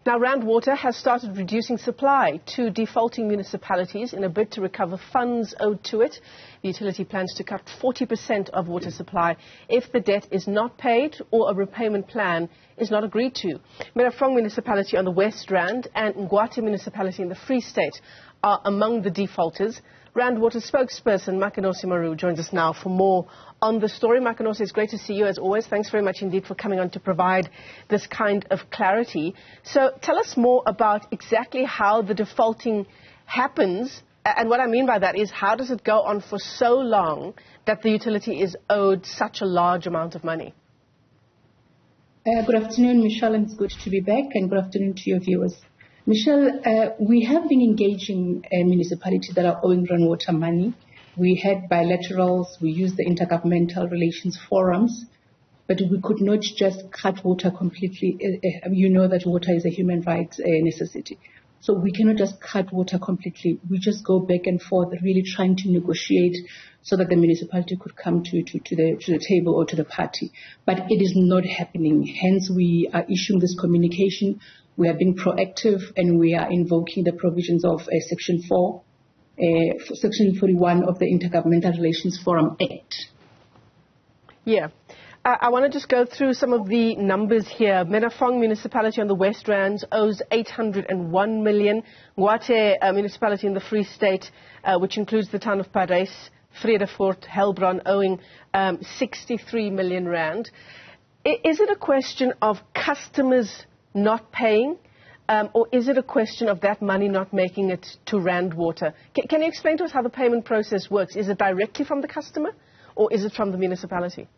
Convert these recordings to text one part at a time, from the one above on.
Now, Rand Water has started reducing supply to defaulting municipalities in a bid to recover funds owed to it. The utility plans to cut 40% of water supply if the debt is not paid or a repayment plan is not agreed to. Merafong Municipality on the West Rand and Ngwathe Municipality in the Free State are among the defaulters. Rand Water spokesperson Makenosi Maroo joins us now for more on the story. Makenosi, it's great to see you as always. Thanks very much indeed for coming on to provide this kind of clarity. So tell us more about exactly how the defaulting happens. And what I mean by that is, how does it go on for so long that the utility is owed such a large amount of money? Good afternoon, Michelle, and it's good to be back, and good afternoon to your viewers. Michelle, we have been engaging municipalities that are owing Rand Water money. We had bilaterals, we used the intergovernmental relations forums, but we could not just cut water completely. You know that water is a human rights necessity. So we cannot just cut water completely. We just go back and forth, really trying to negotiate so that the municipality could come to the table or to the party. But it is not happening. Hence, we are issuing this communication. We are being proactive, and we are invoking the provisions of Section 4, Section 41 of the Intergovernmental Relations Forum Act. Yeah. I want to just go through some of the numbers here. Merafong Municipality on the West Rand owes 801 million. Ngwathe Municipality in the Free State, which includes the town of Parys, Vredefort, Helbron, owing 63 million rand. Is it a question of customers not paying, or is it a question of that money not making it to Rand Water? Can you explain to us how the payment process works? Is it directly from the customer, or is it from the municipality?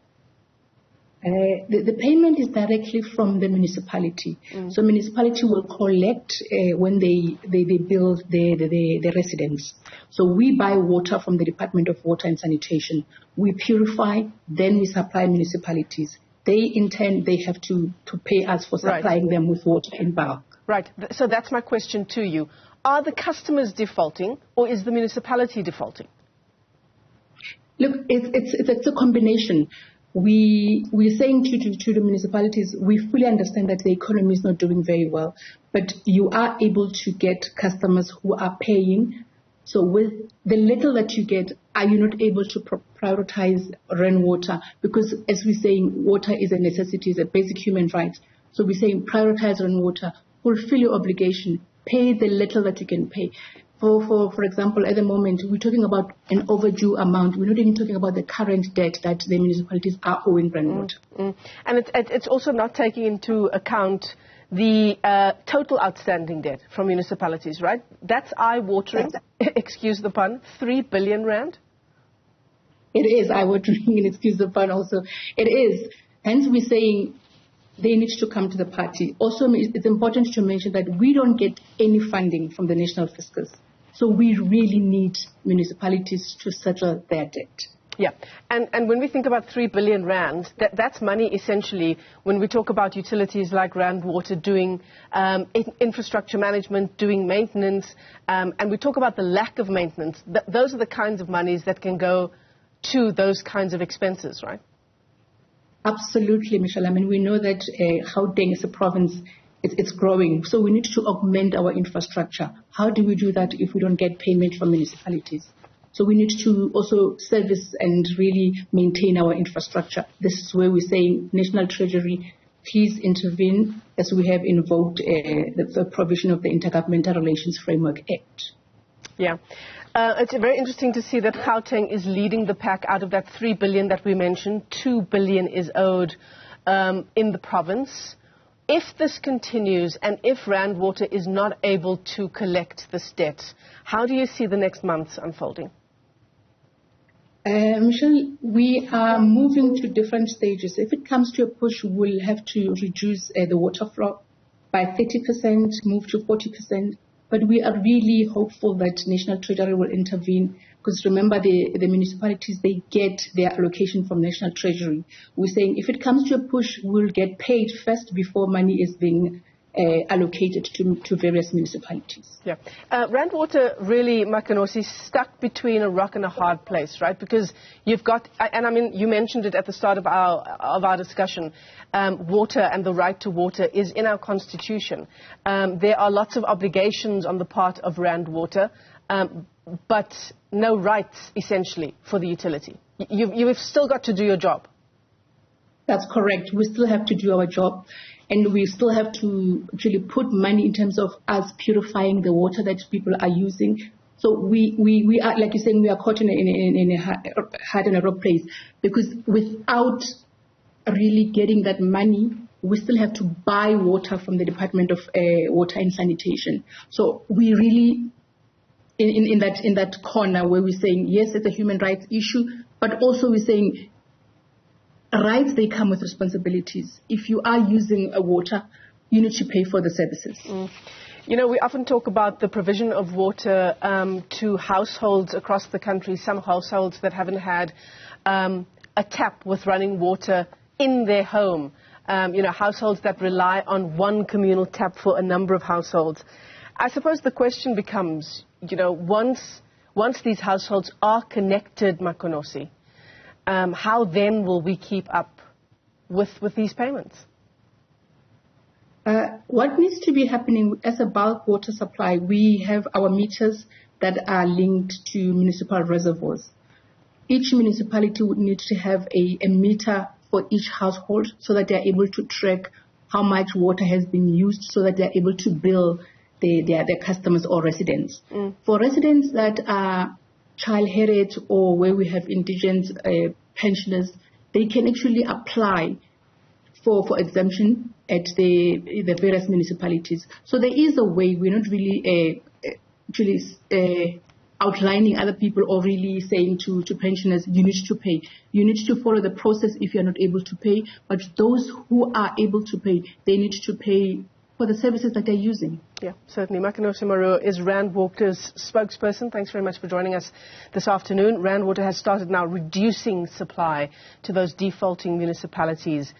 The payment is directly from the municipality. So municipality will collect when they build the residents. So we buy water from the Department of Water and Sanitation. We purify, then we supply municipalities. They, in turn, they have to pay us for supplying them with water in bulk. Right. So that's my question to you. Are the customers defaulting, or is the municipality defaulting? Look, it's a combination. We're saying to the municipalities, we fully understand that the economy is not doing very well, but you are able to get customers who are paying. So with the little that you get, are you not able to prioritize Rand Water? Because as we're saying, water is a necessity, it's a basic human right. So we're saying prioritize Rand Water, fulfill your obligation, pay the little that you can pay. For example, at the moment, we're talking about an overdue amount. We're not even talking about the current debt that the municipalities are owing Rand Water. And it's also not taking into account the total outstanding debt from municipalities, right? That's eye-watering, excuse the pun, 3 billion rand? It is eye-watering, and excuse the pun also. It is. Hence, we're saying they need to come to the party. Also, it's important to mention that we don't get any funding from the national fiscus. So we really need municipalities to settle their debt. Yeah, and when we think about 3 billion rand, that's money essentially when we talk about utilities like Rand Water doing infrastructure management, doing maintenance, and we talk about the lack of maintenance. Those are the kinds of monies that can go to those kinds of expenses, right? Absolutely, Michelle. I mean, we know that Gauteng is a province, it's growing. So we need to augment our infrastructure. How do we do that if we don't get payment from municipalities? So we need to also service and really maintain our infrastructure. This is where we're saying, National Treasury, please intervene, as we have invoked the provision of the Intergovernmental Relations Framework Act. Yeah. It's very interesting to see that Gauteng is leading the pack. Out of that 3 billion that we mentioned, 2 billion is owed in the province. If this continues and if Rand Water is not able to collect this debt, how do you see the next months unfolding? Michelle, we are moving to different stages. If it comes to a push, we'll have to reduce the water flow by 30%, move to 40%. But we are really hopeful that National Treasury will intervene, because remember, the municipalities, they get their allocation from National Treasury. We're saying if it comes to a push, we'll get paid first before money is being allocated to various municipalities. Yeah. Rand Water really, Makenosi, stuck between a rock and a hard place, right? Because you've got, and I mean, you mentioned it at the start of our discussion, water and the right to water is in our constitution. There are lots of obligations on the part of Rand Water, but no rights, essentially, for the utility. You've still got to do your job. That's correct. We still have to do our job, and we still have to actually put money in terms of us purifying the water that people are using. So we are, like you're saying, we are caught in a hard and a rock place, because without really getting that money, we still have to buy water from the Department of Water and Sanitation. So we really, in that corner where we're saying, yes, it's a human rights issue, but also we're saying rights, they come with responsibilities. If you are using water, you need to pay for the services. You know, we often talk about the provision of water to households across the country, some households that haven't had a tap with running water in their home. You know, households that rely on one communal tap for a number of households. I suppose the question becomes, you know, once these households are connected, Makenosi, how then will we keep up with these payments? What needs to be happening as a bulk water supply, we have our meters that are linked to municipal reservoirs. Each municipality would need to have a meter for each household so that they are able to track how much water has been used, so that they are able to bill their customers or residents. For residents that are child heritage or where we have indigent pensioners, they can actually apply for exemption at the various municipalities. So there is a way. We're not really outlining other people or really saying to pensioners, you need to pay. You need to follow the process if you're not able to pay. But those who are able to pay, they need to pay for the services that they're using. Yeah, certainly. Makenosi Maroo is Rand Water's spokesperson. Thanks very much for joining us this afternoon. Rand Water has started now reducing supply to those defaulting municipalities.